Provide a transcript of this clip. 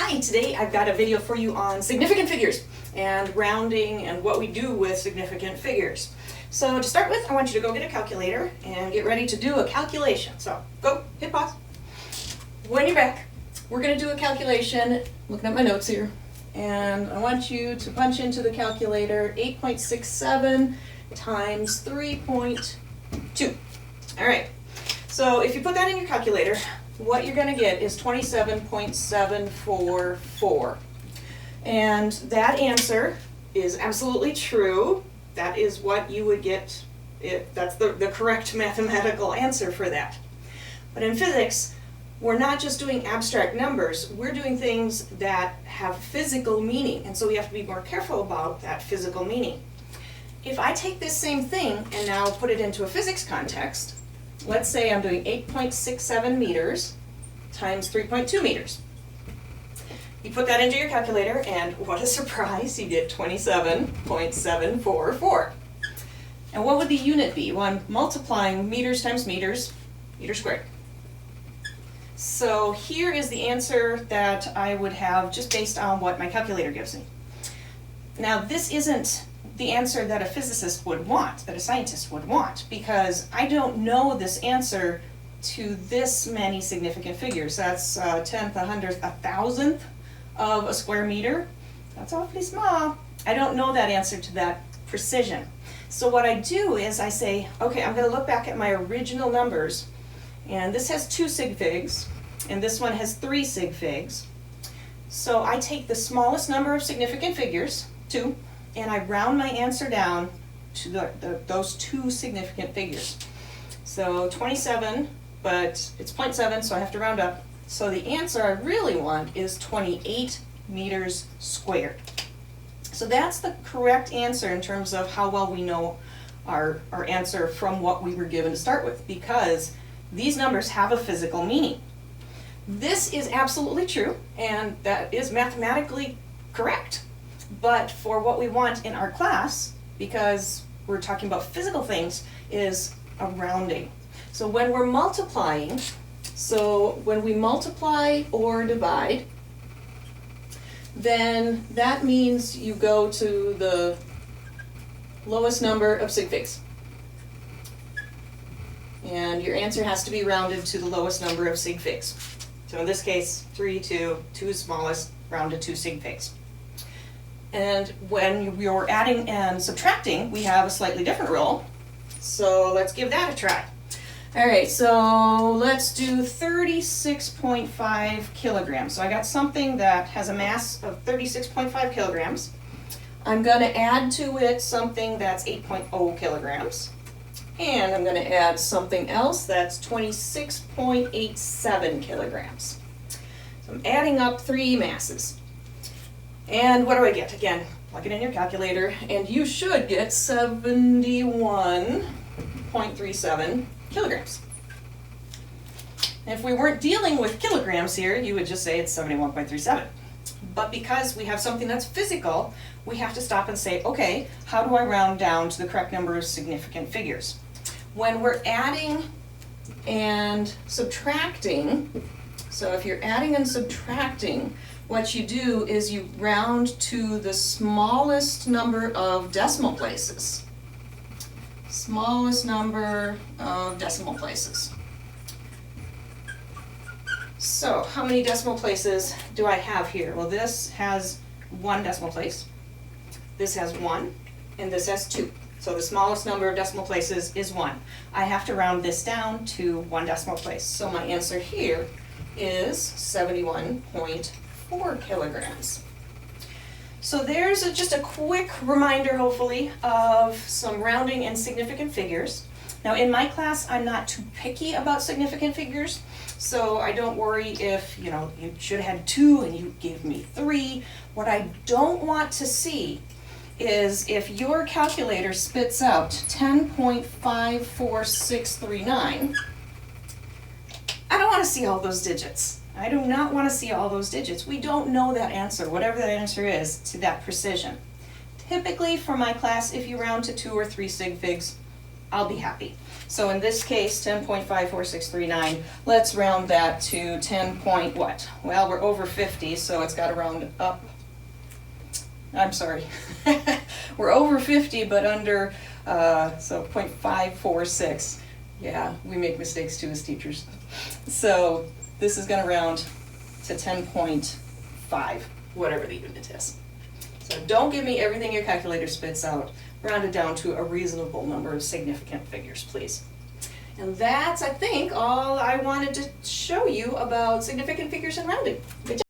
Hi, today I've got a video for you on significant figures and rounding and what we do with significant figures. So to start with, I want you to go get a calculator and get ready to do a calculation. So go, hit pause. When you're back, we're going to do a calculation, looking at my notes here, and I want you to punch into the calculator 8.67 times 3.2. All right, so if you put that in your calculator, what you're going to get is 27.744. And that answer is absolutely true. That is what you would get. That's the correct mathematical answer for that. But in physics, we're not just doing abstract numbers. We're doing things that have physical meaning. And so we have to be more careful about that physical meaning. If I take this same thing and now put it into a physics context, let's say I'm doing 8.67 meters times 3.2 meters. You put that into your calculator, and what a surprise, you get 27.744. And what would the unit be? Well, I'm multiplying meters times meters, meter squared. So here is the answer that I would have just based on what my calculator gives me. Now, this isn't the answer that a physicist would want, that a scientist would want, because I don't know this answer to this many significant figures. That's a tenth, a hundredth, a thousandth of a square meter. That's awfully small. I don't know that answer to that precision. So what I do is I say, okay, I'm going to look back at my original numbers, and this has 2 sig figs, and this one has 3 sig figs. So I take the smallest number of significant figures, 2, and I round my answer down to those 2 significant figures. So 27, but it's 0.7, so I have to round up. So the answer I really want is 28 meters squared. So that's the correct answer in terms of how well we know our answer from what we were given to start with, because these numbers have a physical meaning. This is absolutely true, and that is mathematically correct. But for what we want in our class, because we're talking about physical things, is a rounding. So when we're multiplying, when we multiply or divide, then that means you go to the lowest number of sig figs. And your answer has to be rounded to the lowest number of sig figs. So in this case, 3, 2, 2 is smallest, rounded to sig figs. And when you're adding and subtracting, we have a slightly different rule. So let's give that a try. All right, so let's do 36.5 kilograms. So I got something that has a mass of 36.5 kilograms. I'm going to add to it something that's 8.0 kilograms. And I'm going to add something else that's 26.87 kilograms. So I'm adding up 3 masses. And what do I get? Again, plug it in your calculator, and you should get 71.37 kilograms. And if we weren't dealing with kilograms here, you would just say it's 71.37. But because we have something that's physical, we have to stop and say, okay, how do I round down to the correct number of significant figures? When we're adding and subtracting, so if you're adding and subtracting, what you do is you round to the smallest number of decimal places. Smallest number of decimal places. So how many decimal places do I have here? Well, this has 1 decimal place, this has 1, and this has 2. So the smallest number of decimal places is 1. I have to round this down to 1 decimal place. So my answer here is 71.4 kilograms. So there's just a quick reminder, hopefully, of some rounding and significant figures. Now in my class, I'm not too picky about significant figures, so I don't worry if, you should have had 2 and you gave me 3. What I don't want to see is if your calculator spits out 10.54639, I don't want to see all those digits. I do not want to see all those digits. We don't know that answer, whatever that answer is, to that precision. Typically for my class, if you round to 2 or 3 sig figs, I'll be happy. So in this case, 10.54639, let's round that to 10 point what? Well, we're over 50, so it's got to round up. I'm sorry. We're over 50, but under, so 0.546. Yeah, we make mistakes too as teachers. So this is going to round to 10.5, whatever the unit is. So don't give me everything your calculator spits out. Round it down to a reasonable number of significant figures, please. And that's, I think, all I wanted to show you about significant figures and rounding. Good job.